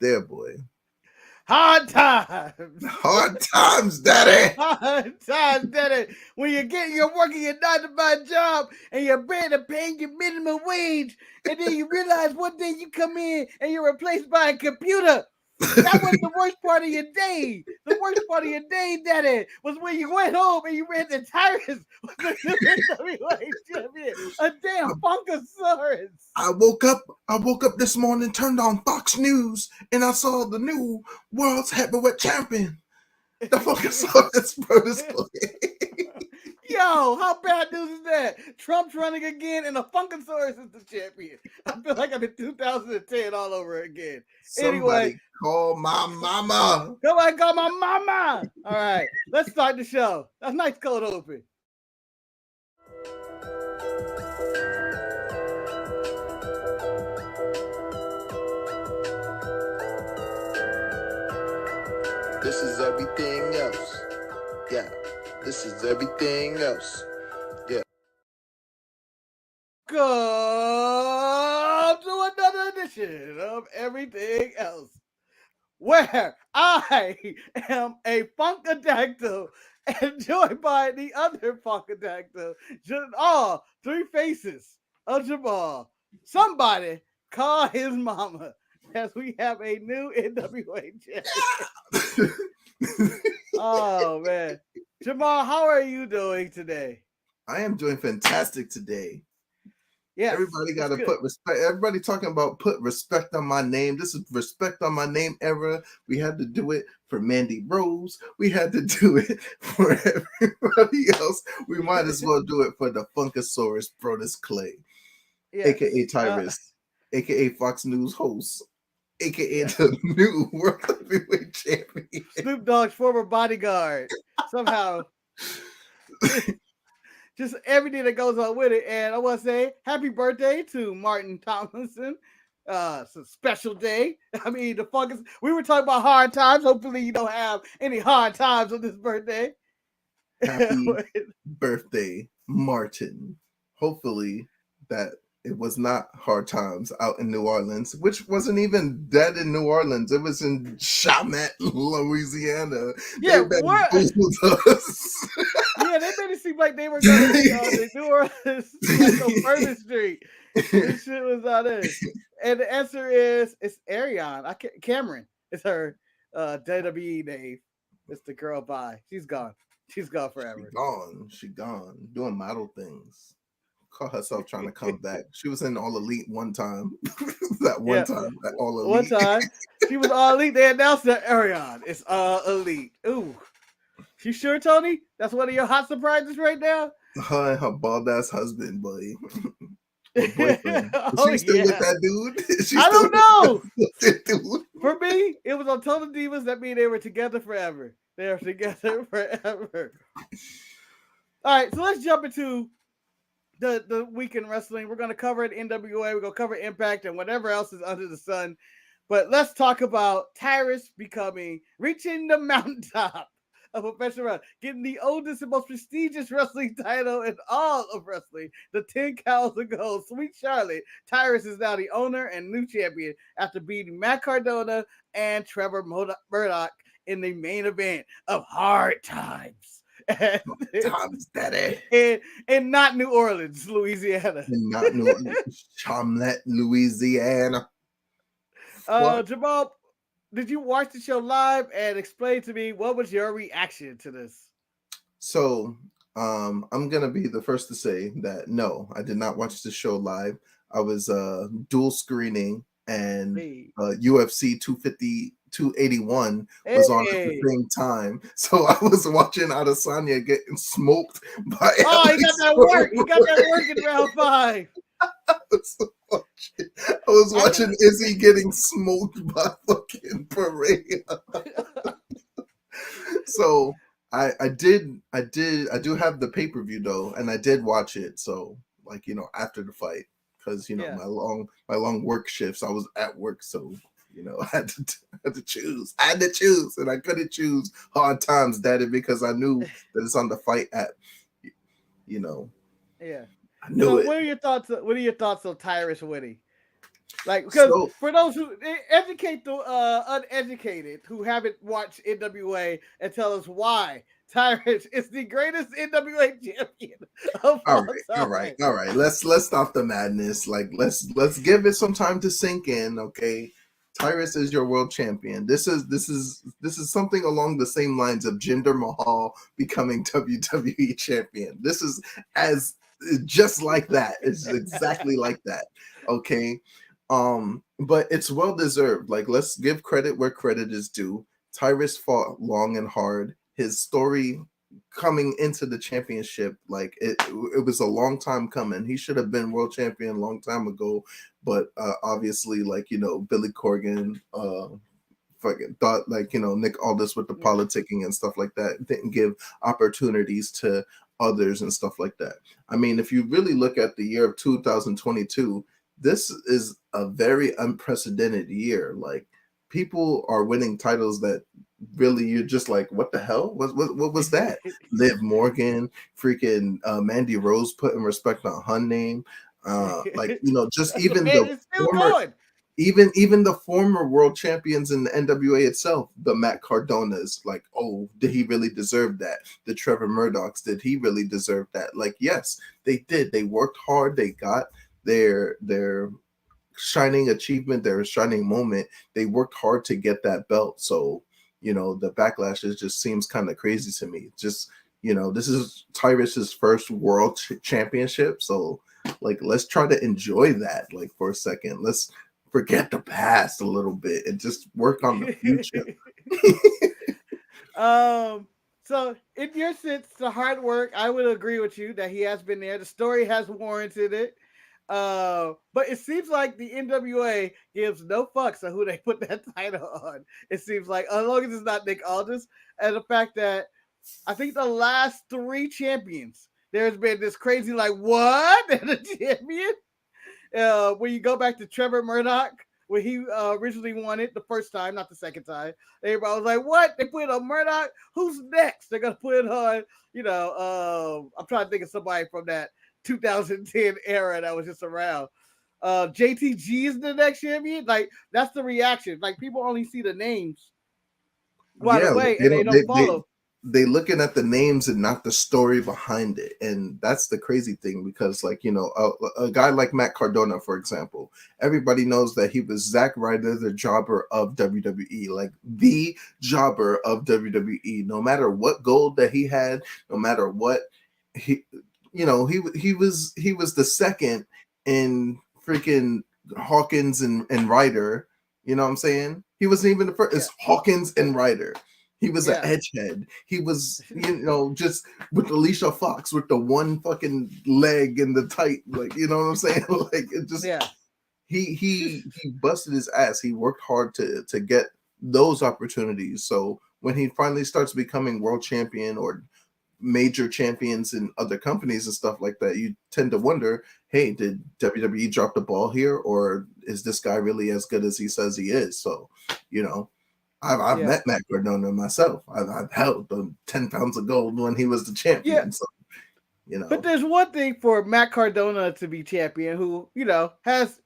there, boy. Hard times. Hard times, daddy. Hard times, daddy. When you're working your 9 to 5 job and you're barely paying your minimum wage, and then you realize one day you come in and you're replaced by a computer. That was the worst part of your day. The worst part of your day, Daddy, was when you went home and you read that Tyrus was the new N.W.A. champion. A damn Funkasaurus. I woke up this morning, turned on Fox News, and I saw the new world's heavyweight champion. The Funkasaurus Brothers play. Yo, how bad news is that? Trump's running again, and the Funkasaurus is the champion. I feel like I'm in 2010 all over again. Somebody call my mama. Somebody call my mama. All right, let's start the show. That's a nice cold open. This is everything else. Yeah. This is everything else. Yeah. Come to another edition of Everything Else, where I am a Funkadactyl and joined by the other Funkadactyl, all three faces of Jemal. Somebody call his mama, as we have a new N.W.A. champion. Oh, man. Jemal, how are you doing today? I am doing fantastic today. Yeah, everybody got to put respect. Everybody talking about put respect on my name. This is respect on my name era. We had to do it for Mandy Rose. We had to do it for everybody else. We might as well do it for the Funkasaurus Brothers Clay, aka Tyrus, aka Fox News host, aka the new World Heavyweight Champion, Snoop Dogg's former bodyguard. Somehow. Just everything that goes on with it. And I want to say happy birthday to Martin Tomlinson. It's a special day. I mean, we were talking about hard times. Hopefully you don't have any hard times on this birthday. Happy birthday, Martin. Hopefully that it was not hard times out in New Orleans, which wasn't even dead in New Orleans. It was in Chalmette, Louisiana. Yeah, what? Us. Yeah, they made it seem like they were going to be on the New Orleans, like on Bourbon Street. This shit was out there. And the answer is, it's Ariane. Cameron is her WWE name. It's the girl by. She's gone. She's gone forever. She gone. Doing model things. Caught herself trying to come back. She was in All Elite one time. That All Elite. One time. She was All Elite. They announced that Ariane is All Elite. Ooh. You sure, Tony? That's one of your hot surprises right now? Her and her bald-ass husband, buddy. Is she still with that dude? I don't know. Dude? For me, it was on Total Divas. That means they were together forever. They are together forever. All right, so let's jump into the week in wrestling. We're going to cover it N.W.A. We're going to cover Impact and whatever else is under the sun. But let's talk about Tyrus reaching the mountaintop of professional wrestling, getting the oldest and most prestigious wrestling title in all of wrestling, the 10 Cows of Gold. Sweet Charlotte. Tyrus is now the owner and new champion after beating Matt Cardona and Trevor Murdoch in the main event of Hard Times. And not New Orleans, Louisiana. Not New Orleans, Chalmette, Louisiana. Jemal, did you watch the show live and explain to me what was your reaction to this? So, I'm gonna be the first to say that no, I did not watch the show live. I was dual screening, and UFC 281 was on at the same time. So I was watching Adesanya getting smoked by. Oh, he got that work. He got that work in round 5. I was watching Izzy getting smoked by fucking Pereira. So I do have the pay-per-view though, and I did watch it. So after the fight, because my long work shifts, I was at work, so I had to choose. And I couldn't choose Hard Times, Daddy, because I knew that it's on the Fight app. Yeah. I knew it. What are your thoughts on Tyrus winning? Like, because So for those who educate the uneducated who haven't watched NWA and tell us why Tyrus is the greatest NWA champion of all all right, all right, time. all right. Let's stop the madness. Like let's give it some time to sink in, okay? Tyrus is your world champion. This is something along the same lines of Jinder Mahal becoming WWE champion. This is as just like that. It's exactly like that. Okay. But it's well deserved. Like let's give credit where credit is due. Tyrus fought long and hard. His story coming into the championship, like it was a long time coming. He should have been world champion a long time ago, but obviously, like Billy Corgan fucking thought, like Nick Aldis with the politicking and stuff like that didn't give opportunities to others and stuff like that. I mean, if you really look at the year of 2022, this is a very unprecedented year. Like people are winning titles that really you're just like, what the hell? What was that? Liv Morgan, freaking Mandy Rose putting respect on her name. Like just even Man, the it's still former going. even the former world champions in the NWA itself, the Matt Cardonas, like, oh, did he really deserve that? The Trevor Murdochs, did he really deserve that? Like, yes, they did. They worked hard. They got their shining achievement, their shining moment. They worked hard to get that belt. So, the backlash just seems kind of crazy to me. Just, this is Tyrus's first world championship. So, like, let's try to enjoy that, like, for a second. Let's forget the past a little bit and just work on the future. So in your sense, the hard work, I would agree with you that he has been there. The story has warranted it. But it seems like the NWA gives no fucks on who they put that title on. It seems like, as long as it's not Nick Aldis, and the fact that I think the last 3 champions, there's been this crazy, like, what? And a champion? When you go back to Trevor Murdoch, when he originally won it the first time, not the second time, everybody was like, what? They put it on Murdoch? Who's next? They're going to put it on, I'm trying to think of somebody from that 2010 era that was just around. JTG is the next champion. Like, that's the reaction. Like, people only see the names right Yeah, like away and they don't follow. they looking at the names and not the story behind it, and that's the crazy thing, because like a guy like Matt Cardona, for example, everybody knows that he was Zack Ryder, the jobber of WWE, like the jobber of WWE. No matter what gold that he had, no matter what he he was the second in freaking Hawkins and Ryder. You know what I'm saying? He wasn't even the first. It's Hawkins and Ryder. He was an edgehead. He was, just with Alicia Fox with the one fucking leg and the tight, like, you know what I'm saying? Like, it just, he busted his ass. He worked hard to get those opportunities. So when he finally starts becoming world champion or major champions in other companies and stuff like that, you tend to wonder, hey, did WWE drop the ball here, or is this guy really as good as he says he is? So, I've met Matt Cardona myself. I've held 10 pounds of gold when he was the champion. So, But there's one thing for Matt Cardona to be champion, who has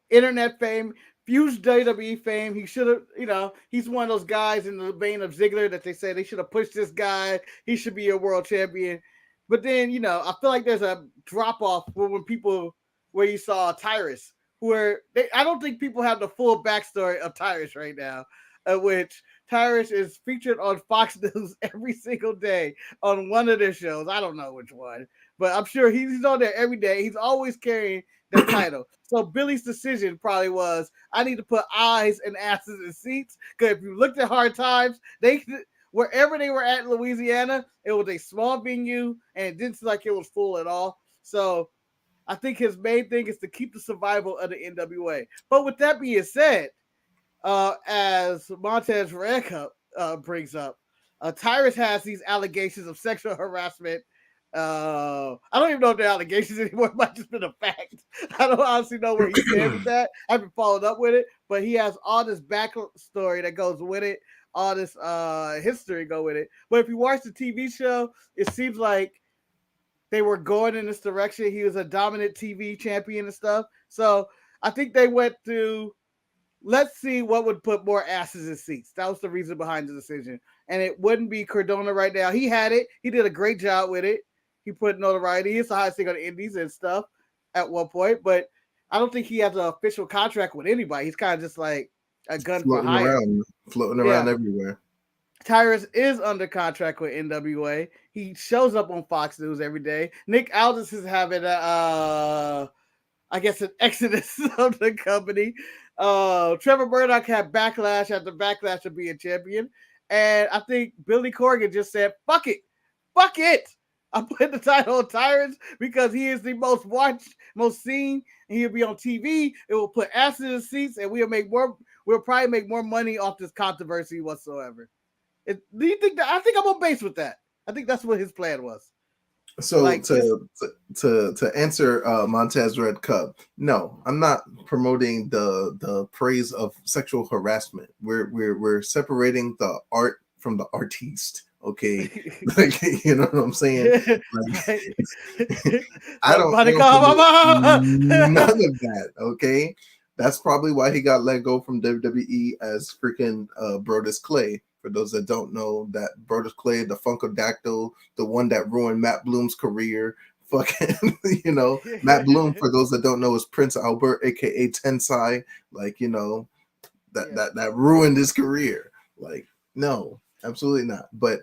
internet fame, huge WWE fame. He should have, he's one of those guys in the vein of Ziggler that they say they should have pushed this guy. He should be a world champion. But then, I feel like there's a drop off where you saw Tyrus, I don't think people have the full backstory of Tyrus right now, which Tyrus is featured on Fox News every single day on one of their shows. I don't know which one, but I'm sure he's on there every day. He's always carrying the title. So Billy's decision probably was, I need to put eyes and asses in seats, because if you looked at Hard Times, wherever they were at in Louisiana, it was a small venue and it didn't seem like it was full at all. So I think his main thing is to keep the survival of the NWA. But with that being said, as Montez Red brings up, Tyrus has these allegations of sexual harassment. I don't even know if they're allegations anymore. It might just been a fact. I don't honestly know where he stands with that. I haven't followed up with it, but he has all this backstory that goes with it, all this history go with it. But if you watch the TV show, it seems like they were going in this direction. He was a dominant TV champion and stuff. So I think they went to let's see what would put more asses in seats. That was the reason behind the decision. And it wouldn't be Cardona right now. He had it. He did a great job with it. He put notoriety. He's the highest thing on the Indies and stuff at one point. But I don't think he has an official contract with anybody. He's kind of just like a gun for hire. Floating around everywhere. Tyrus is under contract with N.W.A. He shows up on Fox News every day. Nick Aldis is having I guess an exodus of the company. Trevor Murdoch had backlash after backlash of being champion. And I think Billy Corgan just said, fuck it. I'm putting the title on Tyrus because he is the most watched, most seen, and he'll be on TV. It will put asses in the seats, and we'll probably make more money off this controversy whatsoever. Do you think that? I think I'm on base with that. I think that's what his plan was. So to answer Montez Red Cub, no, I'm not promoting the praise of sexual harassment. We're separating the art from the artiste. Okay, like, you know what I'm saying? Like, I don't none of that. Okay, that's probably why he got let go from WWE as freaking Brodus Clay. For those that don't know, that Brodus Clay, the Funkadactyl, the one that ruined Matt Bloom's career. Fucking, you know, Matt Bloom, for those that don't know, is Prince Albert, aka Tensai. Like, you know, that ruined his career. Like, no, absolutely not. But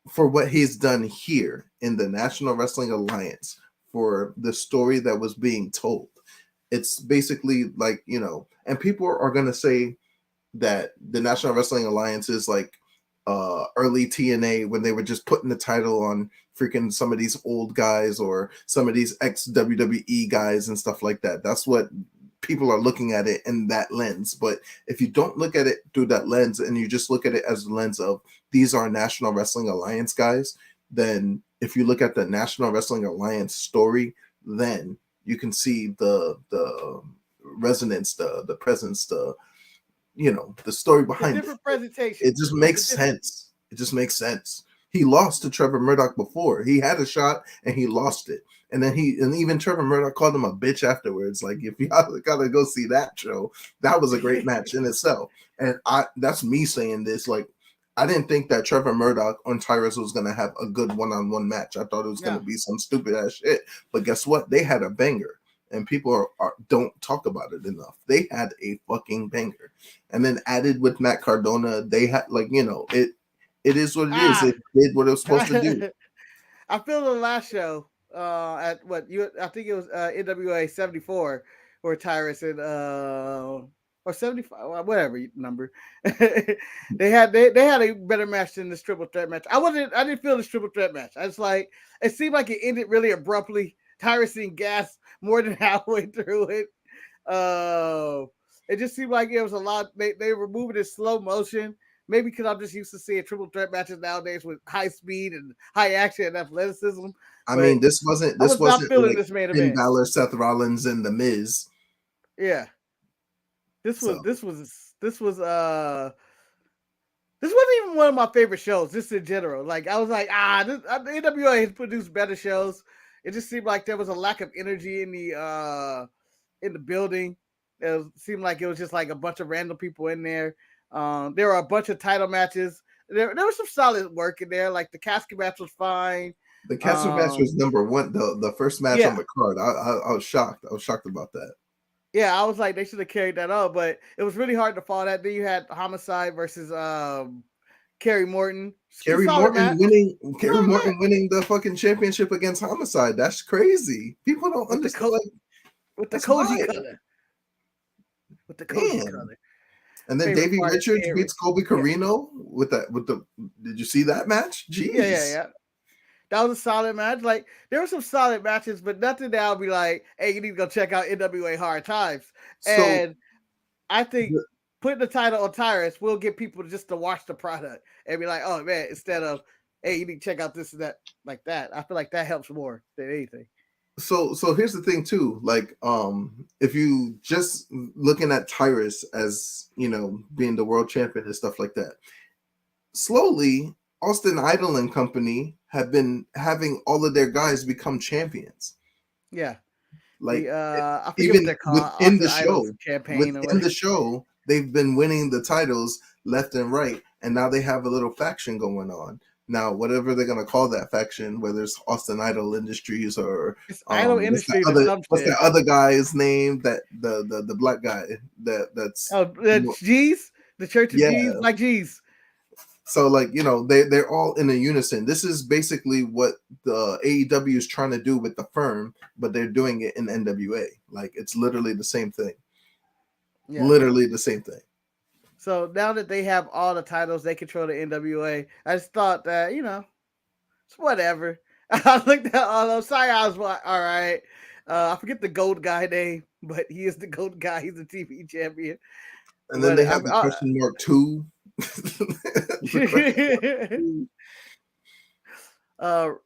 for what he's done here in the National Wrestling Alliance, for the story that was being told, it's basically like, you know, and people are gonna say that the National Wrestling Alliance is like early TNA when they were just putting the title on freaking some of these old guys or some of these ex WWE guys and stuff like that. That's what people are looking at it in that lens. But if you don't look at it through that lens and you just look at it as the lens of these are National Wrestling Alliance guys, then if you look at the National Wrestling Alliance story, then you can see the resonance, the presence, you know, the story behind different presentation. It just makes sense. It just makes sense. He lost to Trevor Murdoch before. He had a shot and he lost it. And then even Trevor Murdoch called him a bitch afterwards. Like, if y'all gotta go see that show, that was a great match in itself. And that's me saying this. Like, I didn't think that Trevor Murdoch on Tyrus was gonna have a good one-on-one match. I thought it was gonna be some stupid ass shit. But guess what? They had a banger. And people don't talk about it enough. They had a fucking banger. And then added with Matt Cardona, they had, like, you know, it is what it is. It did what it was supposed to do. I feel the last show at I think it was N.W.A 74 where Tyrus and or 75, whatever number. they had a better match than this triple threat match. I didn't feel this triple threat match. I was like, it seemed like it ended really abruptly. Tyrus seemed gas more than halfway through it. It just seemed like it was a lot. They were moving in slow motion. Maybe because I'm just used to seeing triple threat matches nowadays with high speed and high action and athleticism. I mean, this wasn't not feeling like this main Finn event. Balor, Seth Rollins, and The Miz. Yeah, this wasn't even one of my favorite shows. Just in general, like I was like, NWA has produced better shows. It just seemed like there was a lack of energy in the building. It seemed like it was just like a bunch of random people in there. There were a bunch of title matches. There was some solid work in there. Like the casket match was fine. The casket match was number one. The first match on the card. I was shocked. I was shocked about that. Yeah, I was like, they should have carried that up, but it was really hard to follow that. Then you had Homicide versus Kerry Morton. Kerry Morton winning the fucking championship against Homicide. That's crazy. People don't understand. With the Koji color. With the Koji color. And then Davey Richards beats Colby Carino with the. Did you see that match? Jeez. Yeah. That was a solid match. Like, there were some solid matches, but nothing that I'll be like, hey, you need to go check out NWA Hard Times. And I think putting the title on Tyrus will get people just to watch the product and be like, oh man, instead of, hey, you need to check out this and that, like that. I feel like that helps more than anything. So here's the thing too. Like, if you just looking at Tyrus as, you know, being the world champion and stuff like that, slowly Austin Idol and company have been having all of their guys become champions. Yeah. Like I forget what even they're called. within the Austin Idol's show, campaign or whatever. they've been winning the titles left and right, and now they have a little faction going on. Now, whatever they're gonna call that faction, whether it's Austin Idol Industries or It's Idol Industries or some what's shit. that other guy's name? That the black guy that's the G's, the Church of yeah. G's, Black G's. So like they're all in a unison. This is basically what the AEW is trying to do with the firm, but they're doing it in NWA. Like it's literally the same thing. Yeah. Literally the same thing. So now that they have all the titles, they control the NWA. I just thought that it's whatever. I looked at all those. I was like, all right. I forget the gold guy name, but he is the gold guy. He's the TV champion. And then they have the question mark 2.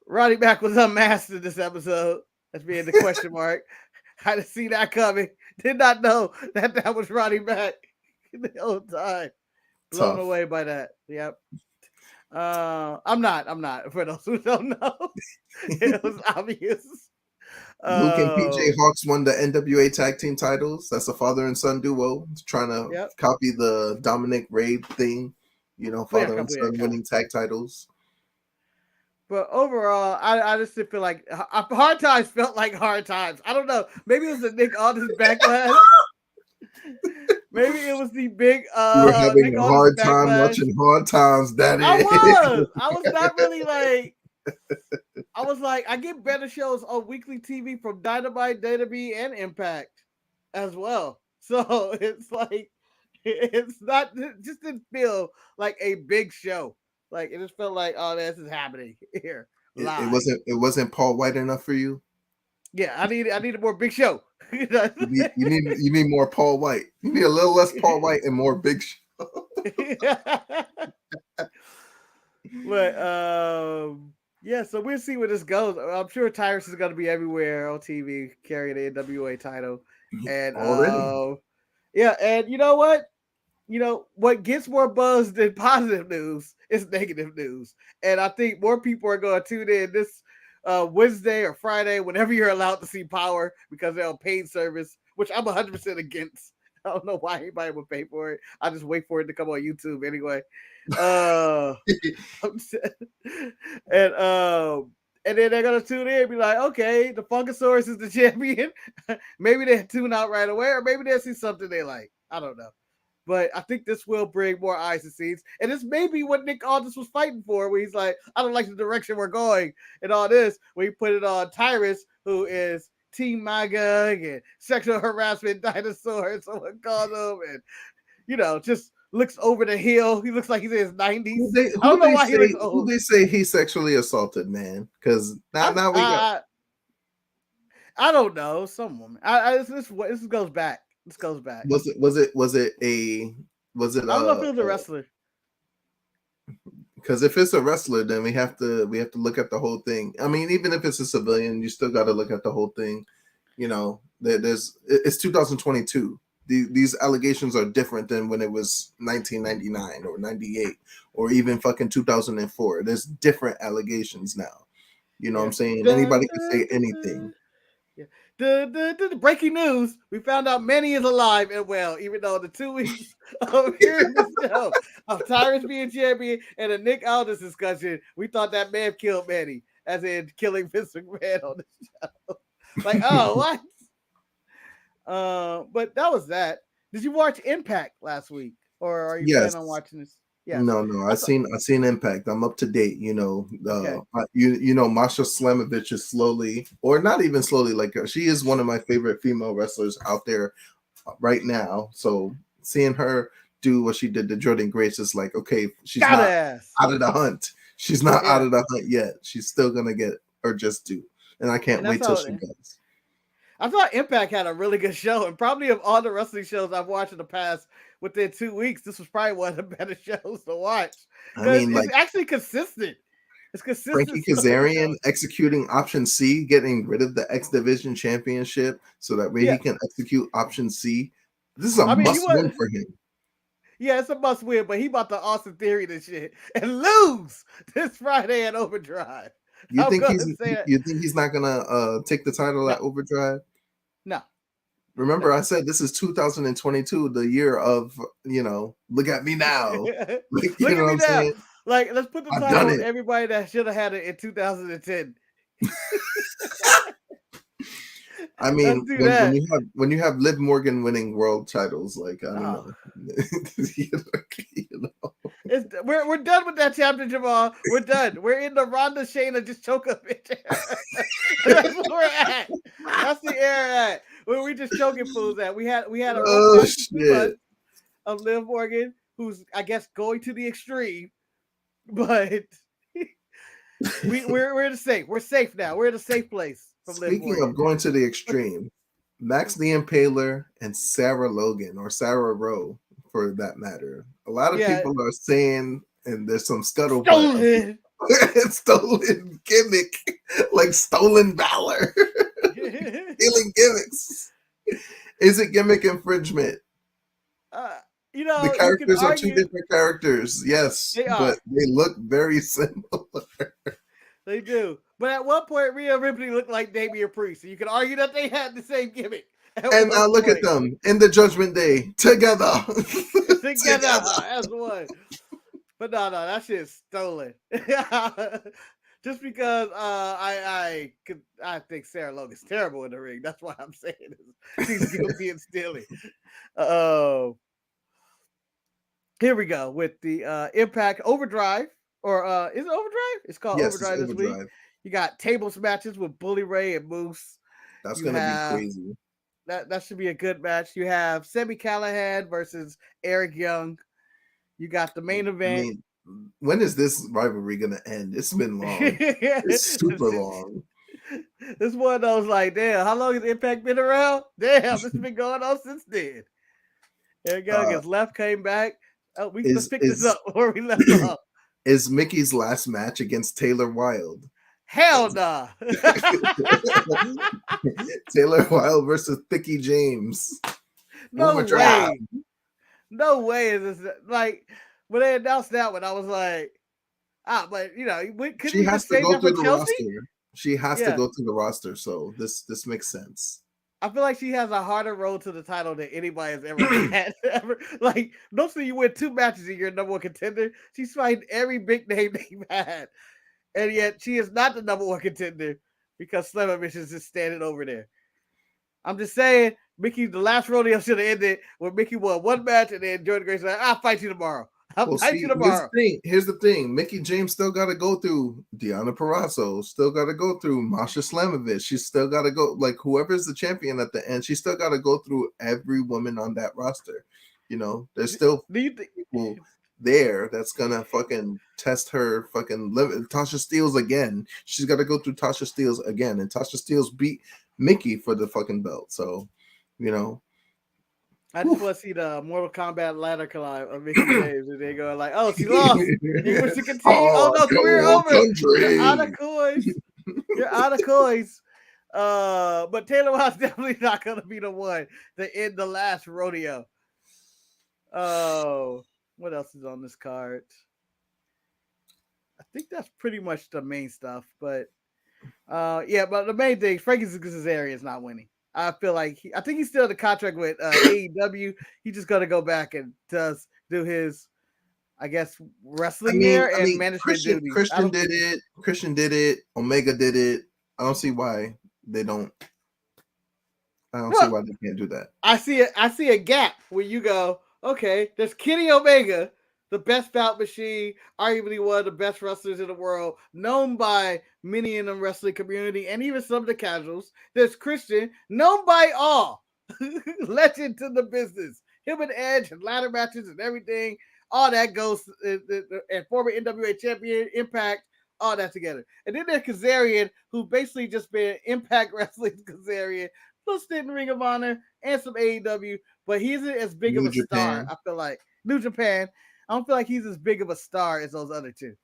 Roddy Mack was unmasked in this episode. That's being the question mark. I didn't see that coming. Did not know that was Roddy Mack the whole time. Blown away by that. Yep. I'm not. For those who don't know, it was obvious. Luke and PJ Hawks won the N.W.A tag team titles. That's a father and son duo. It's trying to copy the Dominic Raid thing. Father and son winning tag titles. But overall, I just feel like Hard Times felt like Hard Times. I don't know. Maybe it was the Nick Aldis backlash. Maybe it was the big you were having a hard time watching Hard Times, Daddy. I was not really like I was like, I get better shows on weekly TV from Dynamite, WWE, and Impact as well. So it's like it's not, it just didn't feel like a big show. Like it just felt like, oh, this is happening here. It wasn't Paul White enough for you. Yeah, I need a more big show. you need more Paul White. You need a little less Paul White and more Big Show. But yeah, so we'll see where this goes. I'm sure Tyrus is going to be everywhere on TV carrying the N.W.A title, and yeah, and you know what? What gets more buzz than positive news is negative news, and I think more people are going to tune in this Wednesday or Friday, whenever you're allowed to see Power, because they're on paid service, which I'm 100% against. I don't know why anybody would pay for it. I just wait for it to come on YouTube anyway. And then they're gonna tune in and be like, okay, the Funkasaurus is the champion. Maybe they'll tune out right away, or maybe they'll see something they like. I don't know. But I think this will bring more eyes and seats. And this may be what Nick Aldis was fighting for, where he's like, I don't like the direction we're going and all this. Where he put it on Tyrus, who is Team MAGA and sexual harassment dinosaur, someone called him, and just looks over the hill. He looks like he's in his 90s. I don't know why he looks old. Who they say he sexually assaulted, man? Because now we got. I don't know. Some woman. This goes back. This goes back. Was it? I don't know if it was a wrestler. Because if it's a wrestler, then we have to look at the whole thing. I mean, even if it's a civilian, you still got to look at the whole thing. It's 2022. These allegations are different than when it was 1999 or 98 or even fucking 2004. There's different allegations now. You know what I'm saying? Anybody can say anything. Yeah. The breaking news: we found out Manny is alive and well, even though the 2 weeks of hearing the show of Tyrus being champion and a Nick Aldis discussion, we thought that man killed Manny, as in killing Vince McMahon on the show. Like, oh, what? But that was that. Did you watch Impact last week, or are you planning on watching this? Yeah. No. I've seen Impact. I'm up to date. Masha Slamovich is slowly, or not even slowly, like she is one of my favorite female wrestlers out there right now. So seeing her do what she did to Jordan Grace is like, okay, she's not out of the hunt. She's not out of the hunt yet. She's still gonna get her just due, and I can't wait till she does. I thought Impact had a really good show, and probably of all the wrestling shows I've watched in the past within 2 weeks, this was probably one of the better shows to watch. I mean, it's actually consistent. It's consistent. Frankie Kazarian executing option C, getting rid of the X Division Championship so that way he can execute option C. This is a must-win for him. Yeah, it's a must-win, but he about to Austin Theory this shit and lose this Friday at Overdrive. You think he's not gonna take the title at Overdrive? Remember, I said this is 2022, the year of, look at me now. Like, Look you know at what me I'm now. saying? Like, let's put the I've title done on it. everybody that should have had it in 2010. I Let's mean, do when that. you have Liv Morgan winning world titles, like, I don't Oh. know. You know. We're done with that chapter, Jemal. We're done. We're in the Ronda Shayna just choke up bitch. That's where we're at. That's the era at where we just choking fools at. We had a rough Oh match for 2 shit. months of Liv Morgan, who's I guess going to the extreme, but we're in the safe. We're safe now. We're in a safe place from Liv Speaking Morgan. of going to the extreme, Max the Impaler and Sarah Logan, or Sarah Rowe for that matter. A lot of people are saying, and there's some scuttlebutt, stolen gimmick, like stolen valor, stealing gimmicks. Is it gimmick infringement? The characters are 2 different characters, yes, but they look very similar. They do. But at one point, Rhea Ripley looked like Damian Priest. So you can argue that they had the same gimmick. And now look at them in the Judgment Day together. Together as one. But no, that shit's stolen. Just because I think Sarah Logan's terrible in the ring. That's why I'm saying she's guilty in stealing. Here we go with the Impact Overdrive. Or is it Overdrive? It's called Overdrive this week. You got tables matches with Bully Ray and Moose. That's going to be crazy. That should be a good match. You have Sami Callihan versus Eric Young. You got the main event. I mean, when is this rivalry going to end? It's been long. It's super long. This one of those like, damn, how long has Impact been around? Damn, this has been going on since then. Eric Young has left, came back. Oh, let's pick this up where we left off. Is Mickey's last match against Taylor Wilde? Hell nah. Taylor Wilde versus Thicky James. No way. No way is this like when they announced that one, I was like, but she has to go through the roster. She has to go through the roster, so this makes sense. I feel like she has a harder road to the title than anybody has ever had. Like, mostly you win 2 matches and you're #1 contender. She's fighting every big name they've had. And yet she is not the #1 contender because Slim Mission is just standing over there. I'm just saying, Mickey, the last rodeo should have ended when Mickey won 1 match and then Jordan Grace said, I'll fight you tomorrow. Here's the thing. Mickey James still got to go through Deonna Purrazzo, still got to go through Masha Slamovich. She's still got to go, like, whoever's the champion at the end, she still got to go through every woman on that roster. There's still people there that's going to fucking test her fucking limit. Tasha Steelz again. She's got to go through Tasha Steelz again. And Tasha Steelz beat Mickey for the fucking belt. So, I just want to see the Mortal Kombat ladder climb of Mickey James, and they go like, "Oh, she lost. You wish to continue? Oh no, career over. You're out of coins. You're out of coins." But Taylor Wilde's definitely not gonna be the one to end the last rodeo. Oh, what else is on this card? I think that's pretty much the main stuff. But but the main thing, Frankie Kazarian is not winning. I feel like I think he's still in the contract with AEW. He's just gonna go back and do his, I guess, wrestling and management duties. Christian did it. Omega did it. I don't see why they don't. I don't see why they can't do that. I see a gap where you go, okay, there's Kenny Omega, the best bout machine, arguably one of the best wrestlers in the world, known by many in the wrestling community and even some of the casuals. There's Christian, known by all, legend to the business. Him and Edge and ladder matches and everything, all that goes, and former N.W.A. champion, Impact, all that together. And then there's Kazarian, who basically just been Impact Wrestling Kazarian, plus in Ring of Honor and some AEW, but he isn't as big of a star, I feel like. New Japan. I don't feel like he's as big of a star as those other two.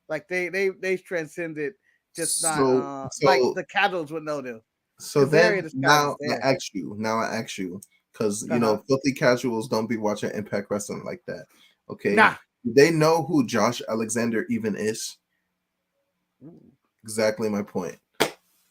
Like they transcended just not like the casuals would know them. So then now I ask you, because filthy casuals don't be watching Impact Wrestling like that. Okay. Nah. Do they know who Josh Alexander even is? Exactly my point.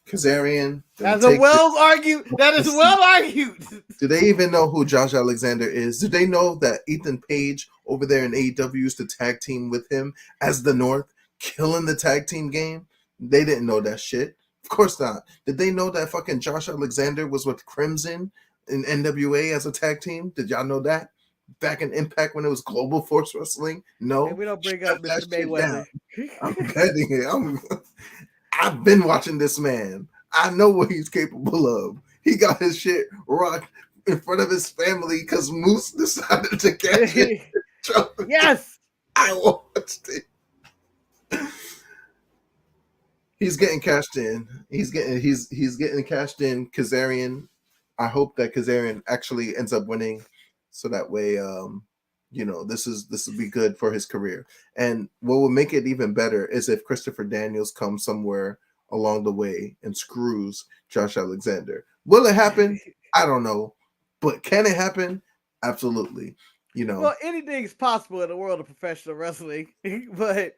Kazarian. That's a well argued. That is well argued. Do they even know who Josh Alexander is? Do they know that Ethan Page over there in AEW used to tag team with him as the North, killing the tag team game? They didn't know that shit. Of course not. Did they know that fucking Josh Alexander was with Crimson in N.W.A. as a tag team? Did y'all know that? Back in Impact when it was Global Force Wrestling? No. Hey, we don't bring up Mr. Mayweather. I'm betting it. I've been watching this man. I know what he's capable of. He got his shit rocked in front of his family because Moose decided to catch it. Yes, I watched it. He's getting cashed in. He's getting cashed in. Kazarian. I hope that Kazarian actually ends up winning, so that way, this will be good for his career. And what will make it even better is if Christopher Daniels comes somewhere along the way and screws Josh Alexander. Will it happen? I don't know, but can it happen? Absolutely. Well, anything is possible in the world of professional wrestling, but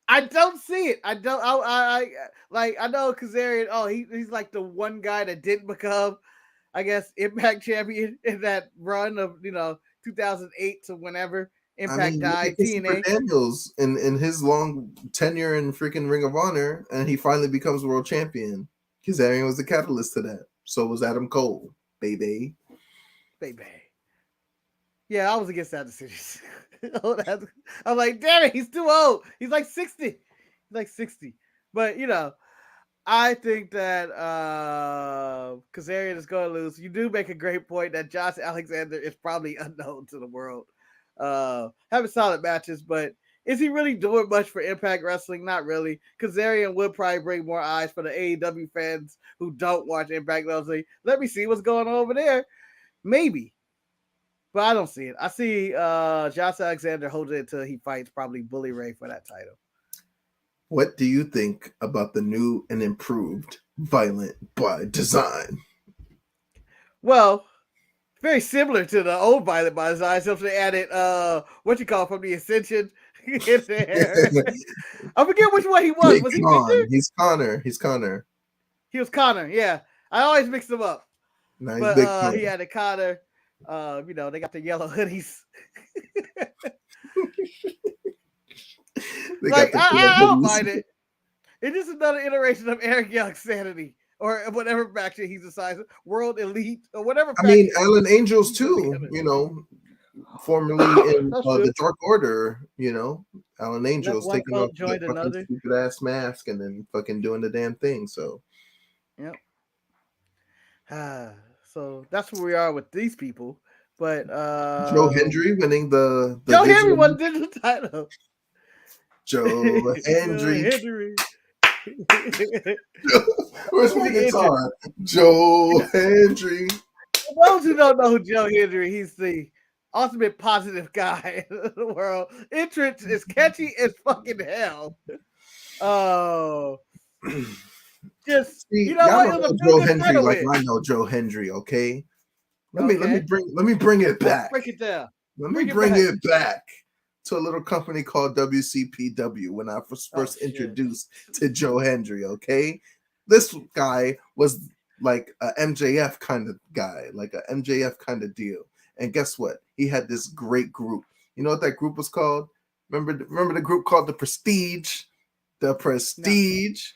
I don't see it. I don't. I know Kazarian. Oh, he's like the one guy that didn't become, I guess, Impact champion in that run of 2008 to whenever Impact died. TNA. Daniels in his long tenure in freaking Ring of Honor, and he finally becomes world champion. Kazarian was the catalyst to that. So was Adam Cole, baby. Yeah, I was against that decision. I'm like, damn it, he's too old. He's like 60. But I think that Kazarian is going to lose. You do make a great point that Josh Alexander is probably unknown to the world. Having solid matches, but is he really doing much for Impact Wrestling? Not really. Kazarian would probably bring more eyes for the AEW fans who don't watch Impact Wrestling. Let me see what's going on over there. Maybe. But I don't see it. I see Josh Alexander holding it until he fights probably Bully Ray for that title. What do you think about the new and improved Violent by Design? Well, very similar to the old Violent by Design, except they added from the Ascension in there. I forget which one he was. Was he Victor? He's Connor. He was Connor, yeah. I always mix them up. Nice, but he had a Connor. They got the yellow hoodies. I don't mind it. It's just another iteration of Eric Young's Sanity or whatever faction he's assigned, World Elite or whatever. I mean, Alan Angels too. Formerly in the Dark Order. Alan Angels taking off the stupid ass mask and then fucking doing the damn thing. So, yep. So that's where we are with these people. But Joe Hendry winning the Joe Hendry won digital title. Joe Hendry. Where's my guitar? Joe Hendry. For those who don't know who Joe Hendry, he's the ultimate positive guy in the world. Entrance is catchy as fucking hell. Oh. Just y'all know Joe Hendry like I know Joe Hendry, okay? Let me bring it back. Break it down. Let me bring it back to a little company called WCPW when I was first introduced to Joe Hendry, okay? This guy was like a MJF kind of guy, like a MJF kind of deal. And guess what? He had this great group. You know what that group was called? Remember the group called The Prestige? The Prestige.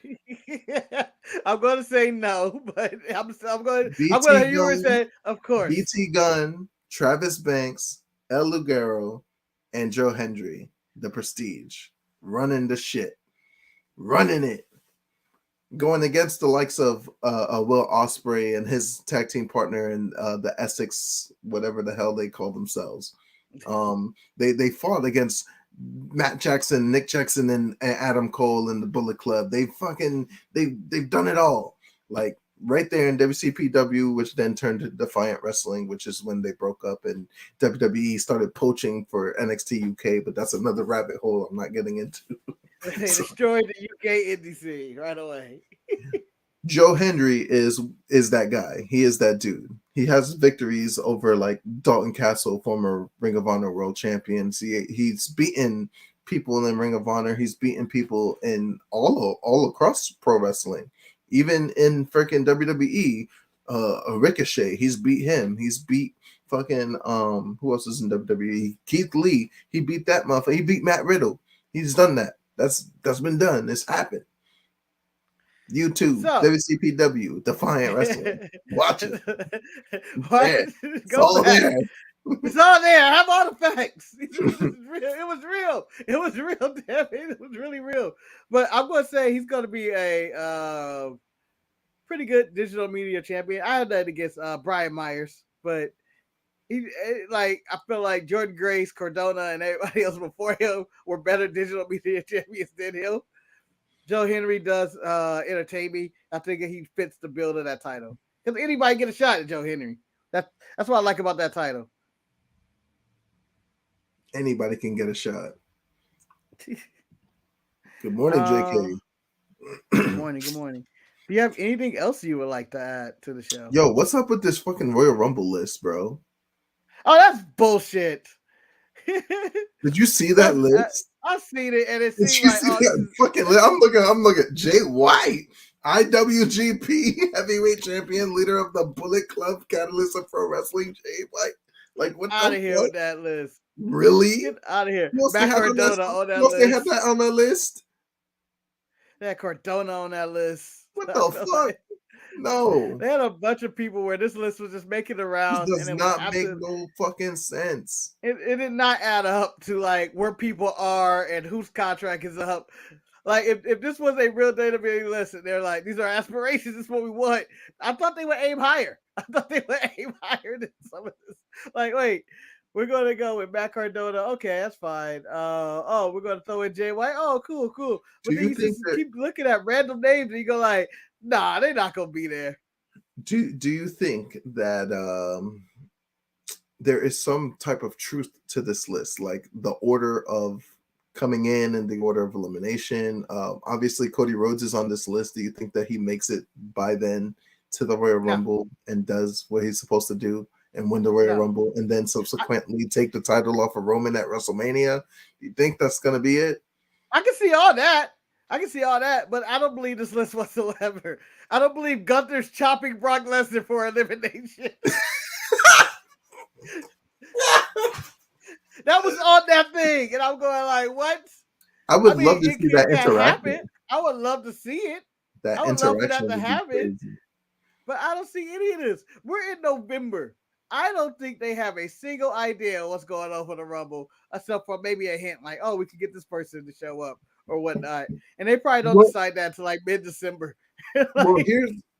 No. I'm going to say no, but I'm going to hear you say, of course. BT Gunn, Travis Banks, El Lugero, and Joe Hendry. The Prestige. Running the shit. Running it. Going against the likes of Will Ospreay and his tag team partner and the Essex, whatever the hell they call themselves. They fought against Matt Jackson, Nick Jackson, and Adam Cole in the Bullet Club. They've done it all. Like right there in WCPW, which then turned to Defiant Wrestling, which is when they broke up and WWE started poaching for NXT UK, but that's another rabbit hole I'm not getting into. They destroyed the UK indie scene right away. Joe Hendry is that guy. He is that dude. He has victories over like Dalton Castle, former Ring of Honor world champion. He's beaten people in Ring of Honor. He's beaten people in all across pro wrestling. Even in freaking WWE, Ricochet, he's beat him. He's beat fucking who else is in WWE? Keith Lee. He beat that motherfucker. He beat Matt Riddle. He's done that. That's been done. It's happened. YouTube, So, WCPW, Defiant Wrestling. Watch it. What? It's all back. there. It's all there. I have all the facts. It was real. It was real. Damn it. It was really real. But I'm going to say he's going to be a pretty good digital media champion. I had that against Brian Myers, but I feel like Jordan Grace, Cardona, and everybody else before him were better digital media champions than him. Joe Henry does entertain me. I think he fits the bill of that title. Because anybody get a shot at Joe Henry. That's what I like about that title. Anybody can get a shot. Good morning, JK. Good morning. Do you have anything else you would like to add to the show? Yo, what's up with this fucking Royal Rumble list, bro? Oh, that's bullshit. Did you see that list? I seen it, and it Did seemed you like see that fucking list? I'm looking. Jay White, IWGP Heavyweight Champion, leader of the Bullet Club, catalyst of pro wrestling. Jay White, like what? Out of here with that list. Really? Get out of here. Back Cardona on that list. They had that on the list. They had Cardona on that list. What the fuck? No. They had a bunch of people where this list was just making it around. This does not make no fucking sense. It did not add up to like where people are and whose contract is up. Like if this was a real WWE list and they're like, these are aspirations, this is what we want. I thought they would aim higher. I thought they would aim higher than some of this. Like, wait, we're gonna go with Matt Cardona. Okay, that's fine. We're gonna throw in Jay White. Oh, cool. But then you just keep looking at random names and you go like, nah, they're not gonna be there. Do you think that there is some type of truth to this list, like the order of coming in and the order of elimination? Obviously, Cody Rhodes is on this list. Do you think that he makes it by then to the Royal Rumble and does what he's supposed to do and win the Royal Rumble, and then subsequently take the title off of Roman at WrestleMania? You think that's gonna be it? I can see all that. But I don't believe this list whatsoever. I don't believe Gunther's chopping Brock Lesnar for elimination. That was on that thing, and I'm going like, what? I would love to see that interaction. I would love to see it. I would love for that to happen. But I don't see any of this. We're in November. I don't think they have a single idea what's going on for the Rumble, except for maybe a hint like, oh, we can get this person to show up or whatnot. And they probably don't decide that until like mid-December. Well,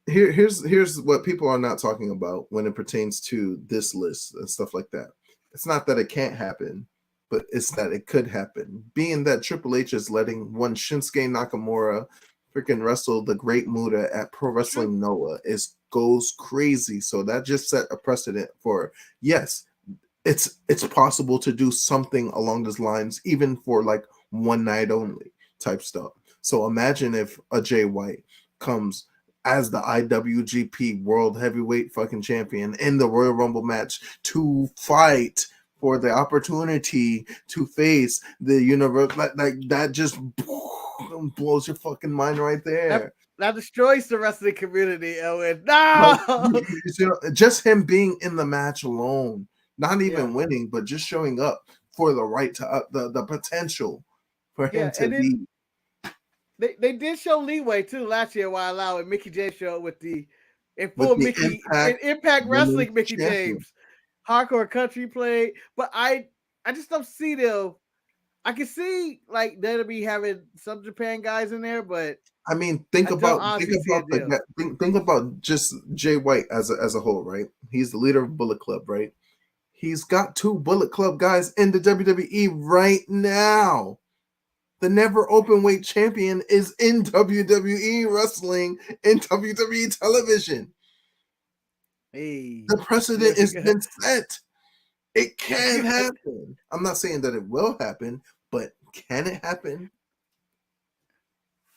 here's what people are not talking about when it pertains to this list and stuff like that. It's not that it can't happen, but it's that it could happen. Being that Triple H is letting one Shinsuke Nakamura freaking wrestle the Great Muta at Pro Wrestling Noah goes crazy. So that just set a precedent for, yes, it's possible to do something along those lines, even for like one night only type stuff. So imagine if a Jay White comes as the IWGP World Heavyweight fucking champion in the Royal Rumble match to fight for the opportunity to face the universe. Like that just blows your fucking mind right there. That destroys the wrestling community, Owen. No! Just him being in the match alone, not even winning, but just showing up for the right to the potential for him to be. They did show leeway too last year while allowing Mickey James show with the Impact Wrestling Mickey James. Hardcore Country played, but I just don't see them. I can see like WWE having some Japan guys in there, but I mean, think about just Jay White as a whole, right? He's the leader of Bullet Club, right? He's got 2 Bullet Club guys in the WWE right now. The never open weight champion is in WWE wrestling and WWE television. Hey, the precedent has been set. It can happen. I'm not saying that it will happen, but can it happen?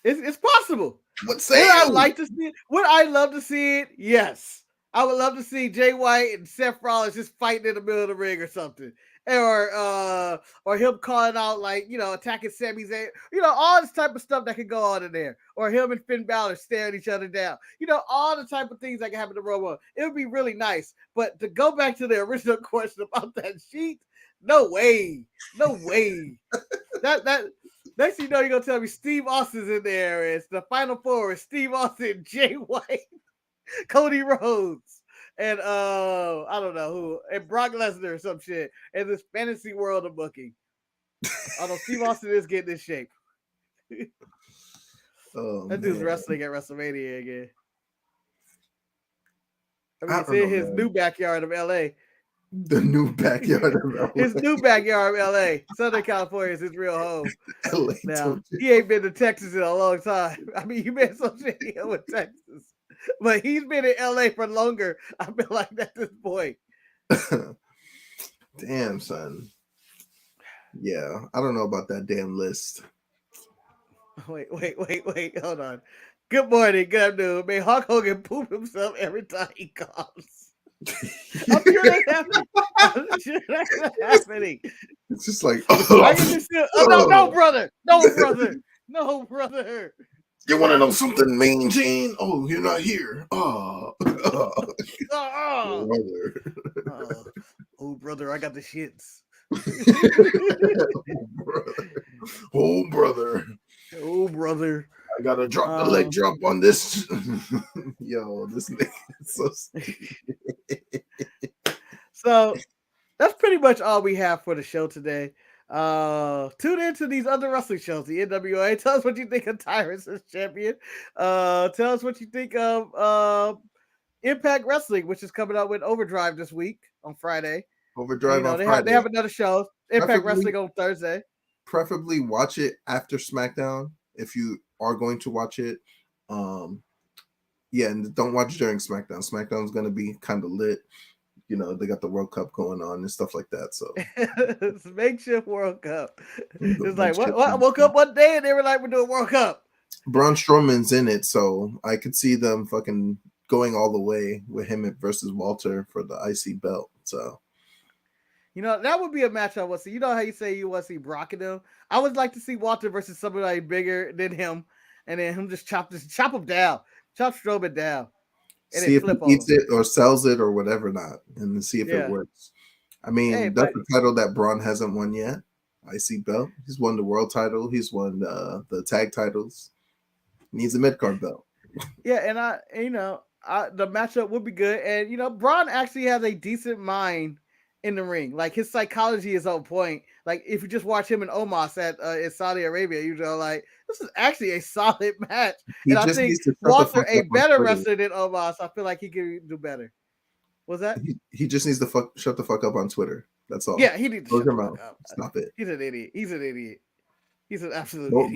It's possible. Would I like to see it? Would I love to see it? Yes. I would love to see Jay White and Seth Rollins just fighting in the middle of the ring or something. or him calling out like attacking Sami Zayn, all this type of stuff that could go on in there, or him and Finn Balor staring each other down, all the type of things that can happen to Romo. It would be really nice, but to go back to the original question about that sheet, no way. that next thing you know, you're gonna tell me Steve Austin's in there. It's the Final Four is Steve Austin, Jay White, Cody Rhodes, and I don't know who, and Brock Lesnar or some shit, in this fantasy world of booking. Although Steve Austin is getting in shape. That dude's wrestling at WrestleMania again. I mean, it's in his new backyard of LA. The new backyard of LA. His new backyard of LA. Southern California is his real home. LA, now, he ain't been to Texas in a long time. I mean, you been so shit with Texas. But he's been in LA for longer, I feel like, at this point. Damn, son. Yeah, I don't know about that damn list. Wait. Hold on. Good morning, good afternoon. May Hulk Hogan poop himself every time he coughs. I'm sure that's happening. It's just like, no, brother. You want to know something, Mean Gene? Oh, you're not here. Brother, I got the shits. Oh, brother. I gotta drop the leg drop on this. Yo, this nigga is so stupid. So that's pretty much all we have for the show today. Tune into these other wrestling shows, the N.W.A. Tell us what you think of Tyrus as champion. Tell us what you think of Impact Wrestling, which is coming out with Overdrive this week on Friday. Overdrive on they Friday. They have another show, Impact Wrestling, on Thursday. Preferably watch it after SmackDown if you are going to watch it. Yeah, and don't watch during SmackDown. SmackDown's going to be kind of lit. They got the World Cup going on and stuff like that. So it's makeshift World Cup. It's like what? I woke up one day and they were like, "We're doing World Cup." Braun Strowman's in it, so I could see them fucking going all the way with him versus Walter for the IC belt. So that would be a match I would see. You know how you say you want to see Brock and them? I would like to see Walter versus somebody bigger than him, and then him just chop him down, chop Strowman down. And see if he eats it or sells it or whatever not, and see if it works. I mean, that's the title that Braun hasn't won yet. IC belt. He's won the world title. He's won the tag titles. He needs a mid-card belt. Yeah, and the matchup would be good. And Braun actually has a decent mind in the ring. Like, his psychology is on point. Like, if you just watch him and Omos in Saudi Arabia, like, this is actually a solid match. And I think Walter, a better wrestler than Omos, I feel like he can do better. What's that? He just needs to shut the fuck up on Twitter. That's all. Yeah, he needs to shut the fuck up. Stop it. He's an idiot. He's an absolute idiot.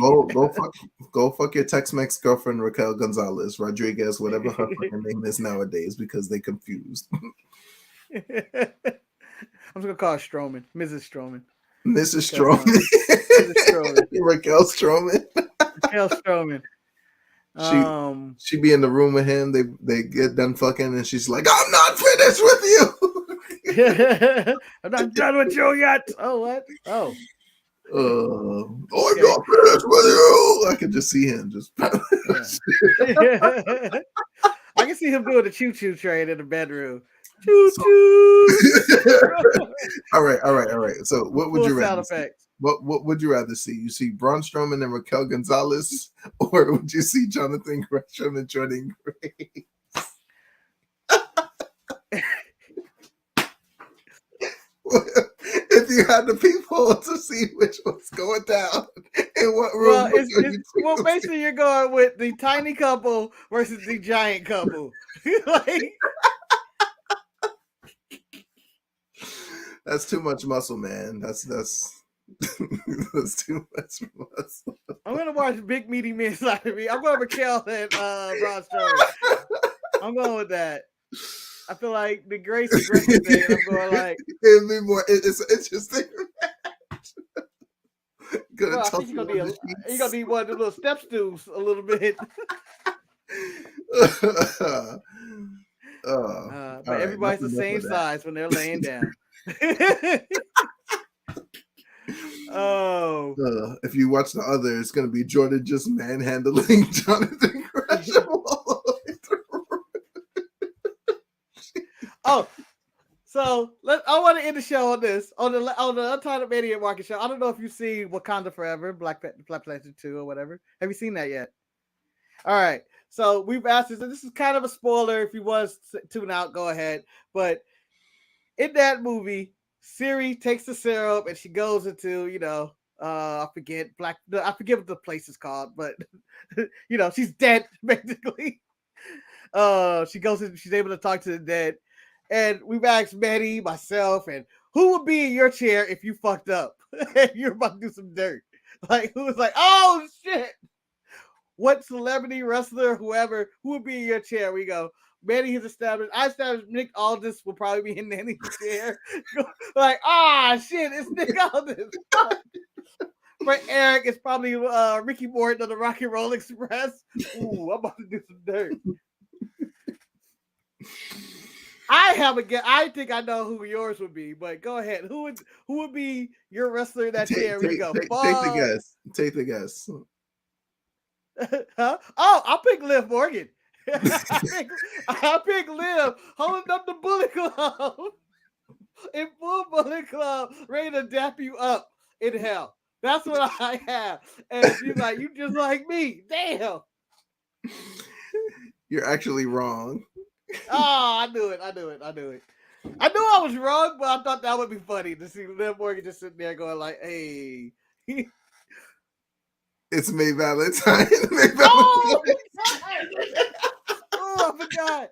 Go fuck your Tex-Mex girlfriend Raquel Gonzalez, Rodriguez, whatever her fucking name is nowadays, because they confused. I'm just gonna call her Strowman, Mrs. Strowman. Mrs. Strowman. Mrs. Strowman. Raquel Strowman. Raquel Strowman. She be in the room with him. They get done fucking, and she's like, "I'm not finished with you. I'm not done with you yet." Oh, what? Oh. I'm not finished with you. I can just see him just. I can see him doing the choo-choo train in the bedroom. Choo-choo. All right. So, what would you rather? What would you rather see? You see Braun Strowman and Raquel Gonzalez, or would you see Jonathan Gresham and Jordan Grace? If you had the people to see which one's going down in what room, well, basically you're going with the tiny couple versus the giant couple. Like, that's too much muscle, man. That's too much muscle. I'm gonna watch Big Meaty Men side of me. I'm going Raquel and Braun Strowman. I'm going with that. I feel like the Grace and Gresham thing. I'm going like it'd be more. It's interesting. Well, I think you're gonna need one of the little step stools a little bit. But everybody's the same size when they're laying down. Oh. If you watch the other, it's gonna be Jordan just manhandling Jonathan Gresham. Oh, so I want to end the show on this on the Untitled Mania Market Show. I don't know if you've seen Wakanda Forever, Black Panther 2 or whatever. Have you seen that yet? All right. So we've asked this, and this is kind of a spoiler. If you want to tune out, go ahead. But in that movie, Siri takes the serum and she goes into, I forget what the place is called, but she's dead basically. She's able to talk to the dead. And we've asked Maddie, myself, and who would be in your chair if you fucked up and you're about to do some dirt? Like, who was like, oh shit? What celebrity, wrestler, who would be in your chair? We go, Manny has established. I established Nick Aldis will probably be in Nanny's chair. Like, shit, it's Nick Aldis. For Eric, it's probably Ricky Morton of the Rock and Roll Express. Ooh, I'm about to do some dirt. I think I know who yours would be, but go ahead. Who would be your wrestler in that chair? We go. Take the guess. Take the guess. Huh? Oh, I'll pick Liv Morgan. I'll pick Liv holding up the Bullet Club in full Bullet Club, ready to dap you up in hell. That's what I have. And she's like, you just like me. Damn. You're actually wrong. Oh, I knew it. I knew I was wrong, but I thought that would be funny to see Liv Morgan just sitting there going like, hey. It's May Valentine. Oh, I forgot.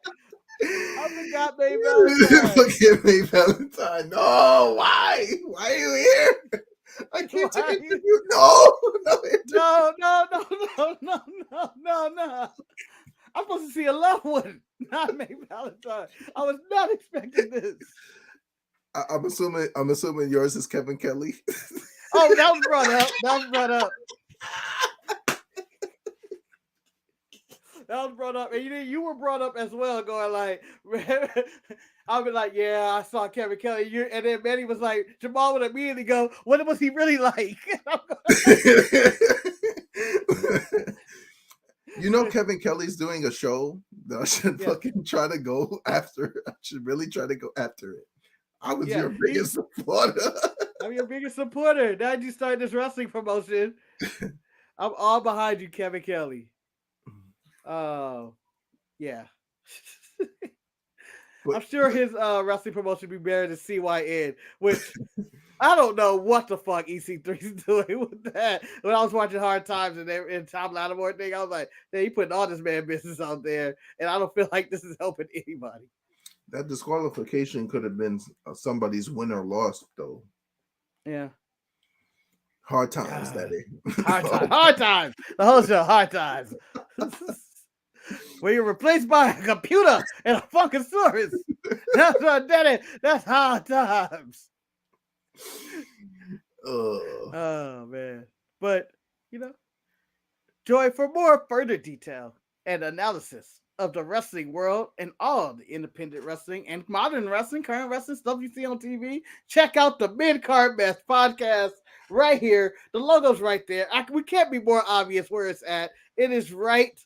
May Valentine. Look at May Valentine. No, why? Why are you here? I can't take you. No. I'm supposed to see a loved one, not May Valentine. I was not expecting this. I'm assuming yours is Kevin Kelly. Oh, that was brought up. That was brought up, and you were brought up as well, going like, I'll be like, yeah, I saw Kevin Kelly, and then Manny was like, Jemal would immediately go, what was he really like? Kevin Kelly's doing a show that I should fucking try to go after. I should really try to go after it. I was your biggest supporter. I'm your biggest supporter. Now you started this wrestling promotion. I'm all behind you, Kevin Kelly. Oh, yeah. I'm sure his wrestling promotion would be better than CYN, which I don't know what the fuck EC3 is doing with that. When I was watching Hard Times and Tom Lattimore thing, I was like, hey, he putting all this man business out there, and I don't feel like this is helping anybody. That disqualification could have been somebody's win or loss, though. Yeah. Hard Times, Daddy. Hard Times. The whole show, Hard Times. Where you're replaced by a computer and a Funkasaurus. That's what, Daddy. That's Hard Times. Oh, man. But, Joy, for more further detail and analysis of the wrestling world and all the independent wrestling and modern wrestling, current wrestling stuff you see on TV, check out the Mid-Card Mess podcast right here. The logo's right there. We can't be more obvious where it's at. It is right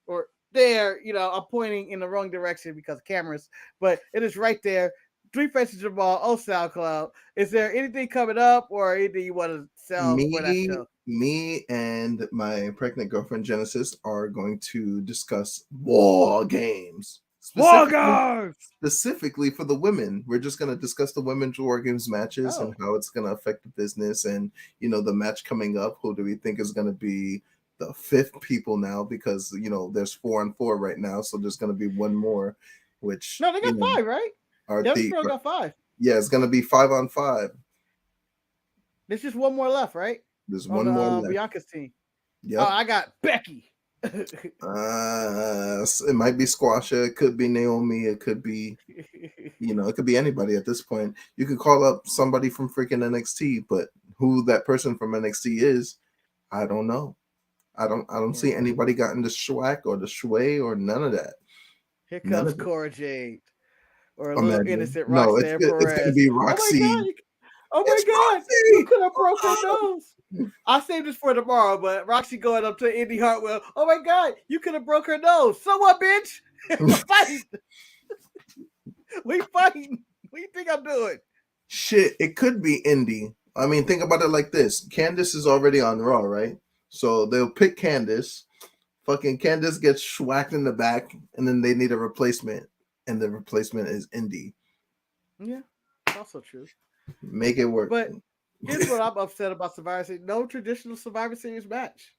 or there. I'm pointing in the wrong direction because of cameras, but it is right there. Three Faces Jemal on SoundCloud. Is there anything coming up or anything you want to sell for that show? Me and my pregnant girlfriend Genesis are going to discuss war games. Specifically for the women. We're just going to discuss the women's war games matches and how it's going to affect the business and, the match coming up. Who do we think is going to be the fifth people now? Because, there's 4 and 4 right now. So there's going to be one more, which. No, they got 5, right? Pro got 5. Yeah, it's going to be 5 on 5. There's just one more left, right? There's one more left. Bianca's team. Yep. Oh, I got Becky. It might be Squasha. It could be Naomi. It could be, it could be anybody at this point. You could call up somebody from freaking NXT, but who that person from NXT is, I don't know. I don't see anybody gotten the Schwack or the Shway or none of that. Here comes Cora Jade or a little innocent Roxanne Perez. It's gonna be Roxy. Oh my It's God, Roxy! you could have broke her nose. I saved this for tomorrow, but Roxy going up to Indy Hartwell. Oh my God, you could have broke her nose. So what, bitch? Fight. We fighting. What do you think I'm doing? Shit, it could be Indy. I mean, think about it like this: Candace is already on Raw, right? So they'll pick Candace. Fucking Candace gets schwacked in the back, and then they need a replacement, and the replacement is Indy. Yeah, also true. Make it work. But here's what I'm upset about Survivor Series: no traditional Survivor Series match.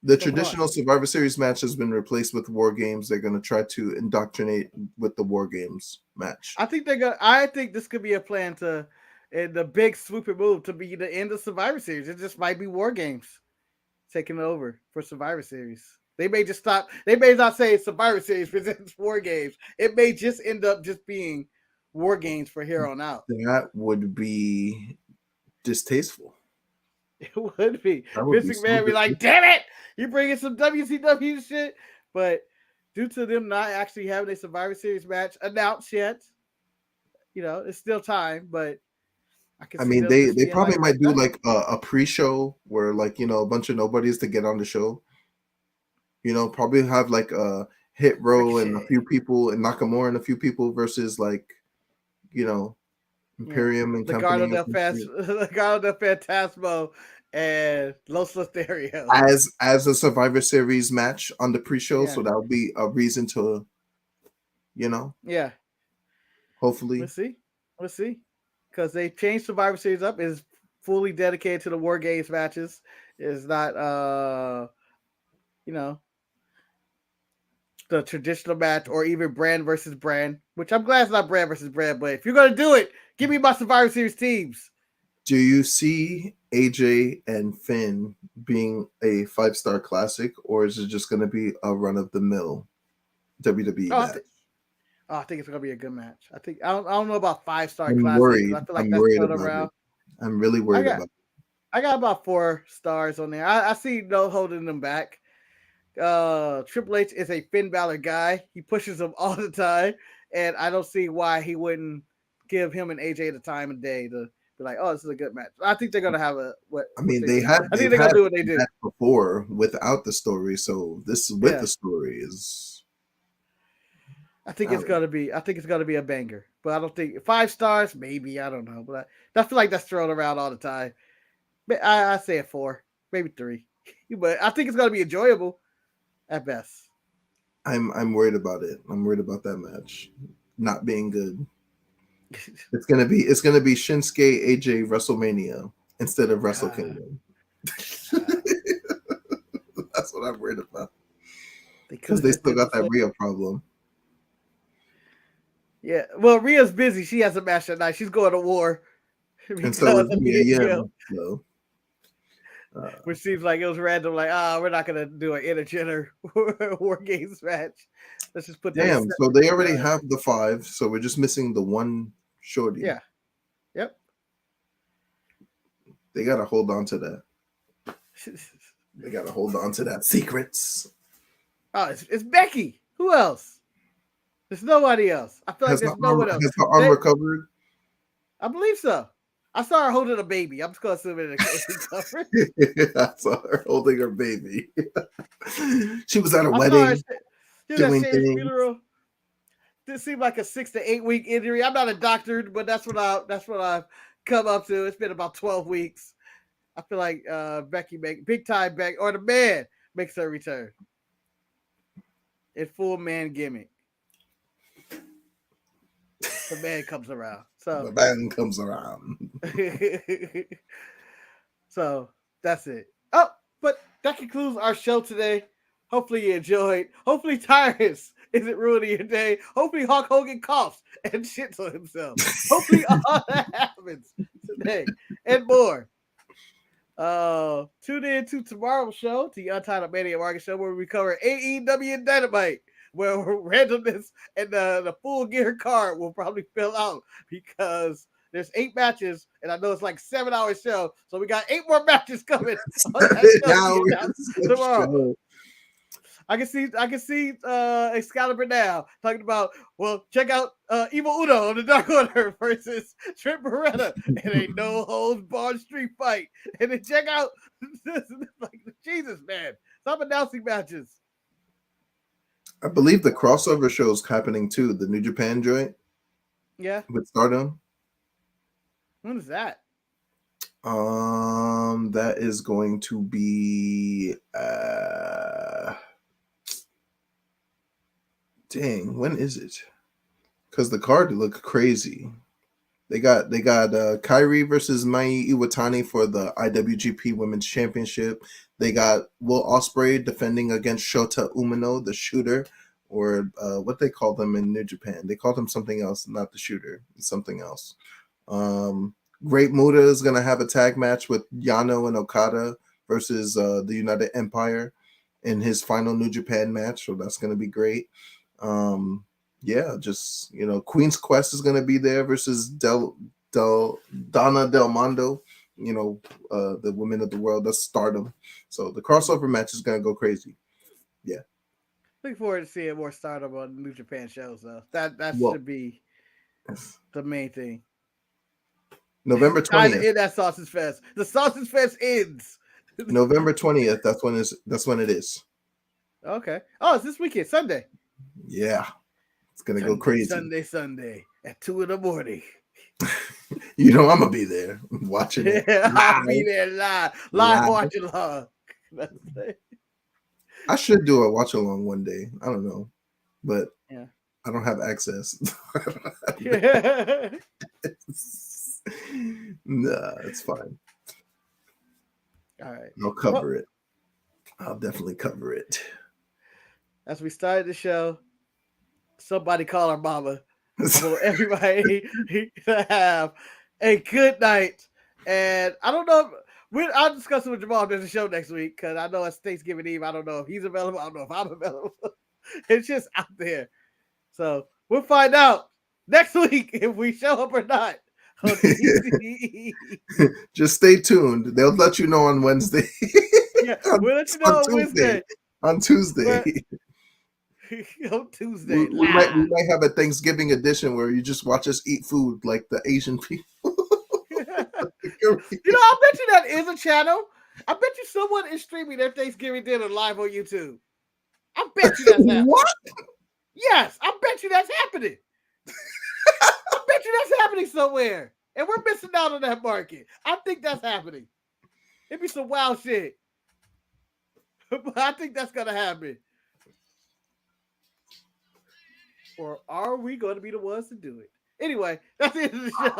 The traditional Survivor Series match has been replaced with War Games. They're going to try to indoctrinate with the War Games match. I think they're gonna. I think this could be a plan to, and the big swooping move to be the end of Survivor Series. It just might be War Games taking over for Survivor Series. They may just stop. They may not say Survivor Series presents War Games. It may just end up just being War Games for here on out. That would be distasteful. It would be. Vince McMahon would be like, damn it, you bringing some WCW shit. But due to them not actually having a Survivor Series match announced yet, it's still time, but I mean, they probably might do like a pre-show where like, a bunch of nobodies to get on the show. Probably have like a Hit Row and a few people and Nakamura and a few people versus like, Imperium and company. Legado del Fantasma and Los Lothario as a Survivor Series match on the pre-show, so that would be a reason to, yeah. Hopefully, we'll see, because they changed Survivor Series up. Is fully dedicated to the War Games matches. Is not the traditional match or even brand versus brand, which I'm glad it's not brand versus brand. But if you're gonna do it, give me my Survivor Series teams. Do you see AJ and Finn being a 5-star classic, or is it just going to be a run-of-the-mill WWE match? I think it's going to be a good match. I don't know about 5-star I'm classic. worried. I feel like I'm that's worried thrown about around. it. I'm really worried about it. I got about 4 stars on there. I see no holding them back. Triple H is a Finn Balor guy. He pushes him all the time, and I don't see why he wouldn't give him and AJ the time of day to be like, oh, this is a good match. I think they're gonna have I think they're gonna do what they do before without the story. So this with the story is. I think it's gonna be a banger, but I don't think 5 stars. Maybe, I don't know, but I feel like that's thrown around all the time. But I say a 4, maybe 3, but I think it's gonna be enjoyable at best. I'm worried about it. I'm worried about that match not being good. It's gonna be Shinsuke AJ WrestleMania instead of Wrestle Kingdom. That's what I'm worried about. Because they still got that Rhea problem. Yeah, well, Rhea's busy. She has a match that night. She's going to war. And so is Mia Yim. Which seems like it was random. Like, we're not gonna do an intergender War Games match. Let's just put. Damn. So they already have the 5. So we're just missing the one shorty. Yeah. Yep. They gotta hold on to that. They gotta hold on to that secrets. Oh, it's Becky. Who else? There's nobody else. I feel like there's no one else. Has the arm recovered? I believe so. I saw her holding a baby. I'm just gonna assume it's recovered. I saw her holding her baby. She was at a wedding. Doing funeral. This seemed like a 6 to 8 week injury. I'm not a doctor, but that's what I've come up to. It's been about 12 weeks. I feel like Becky big time Becky or the man makes her return in full man gimmick. The man comes around. So the man comes around. So that's it. Oh, but that concludes our show today. Hopefully you enjoyed. Hopefully Tyrus isn't ruining your day. Hopefully Hulk Hogan coughs and shits on himself. Hopefully all that happens today and more. Tune in to tomorrow's show, the Untitled Mania Market Show, where we cover AEW and Dynamite, where randomness and the full gear card will probably fill out because there's 8 matches, and I know it's like 7-hour show, so we got 8 more matches coming on that show tomorrow. I can see Excalibur now talking about, well, check out Evil Uno on the Dark Order versus Trent Beretta in a no holds barred street fight, and then check out this, like, Jesus, man, stop announcing matches. I believe the crossover show is happening too. The New Japan joint. Yeah. With Stardom. When is that? That is going to be dang, when is it? Because the card looked crazy. They got Kyrie versus Mai Iwatani for the IWGP Women's Championship. They got Will Ospreay defending against Shota Umino, the Shooter, or what they call them in New Japan. They called him something else, not the Shooter. It's something else. Great Muta is going to have a tag match with Yano and Okada versus the United Empire in his final New Japan match. So that's going to be great. Yeah, just, Queen's Quest is going to be there versus Donna Del Mondo, the Women of the World. That's Stardom. So the crossover match is going to go crazy. Yeah. Looking forward to seeing more Stardom on New Japan shows, though. That should be the main thing. November 20th. In that Sausage Fest. The Sausage Fest ends. November 20th. That's when it is. Okay. Oh, it's this weekend, Sunday. Yeah. It's gonna go crazy. Sunday at 2 a.m. I'm gonna be there watching it. I'll be there live watching along. I should do a watch along one day. I don't know, but yeah, I don't have access. Nah, it's fine. All right, I'll cover it. I'll definitely cover it. As we started the show, somebody call our mama. I want everybody to have a good night. And I don't know. I'll discuss it with Jemal during the show next week, because I know it's Thanksgiving Eve. I don't know if he's available. I don't know if I'm available. It's just out there. So we'll find out next week if we show up or not. Just stay tuned. They'll let you know on Wednesday. Yeah, we'll let you know on Wednesday. On Tuesday. On Tuesday. We might have a Thanksgiving edition where you just watch us eat food like the Asian people. I bet you that is a channel. I bet you someone is streaming their Thanksgiving dinner live on YouTube. I bet you that's happening. What? Yes, I bet you that's happening. I bet you that's happening somewhere. And we're missing out on that market. I think that's happening. It'd be some wild shit. But I think that's going to happen. Or are we going to be the ones to do it? Anyway, that's the end of the show.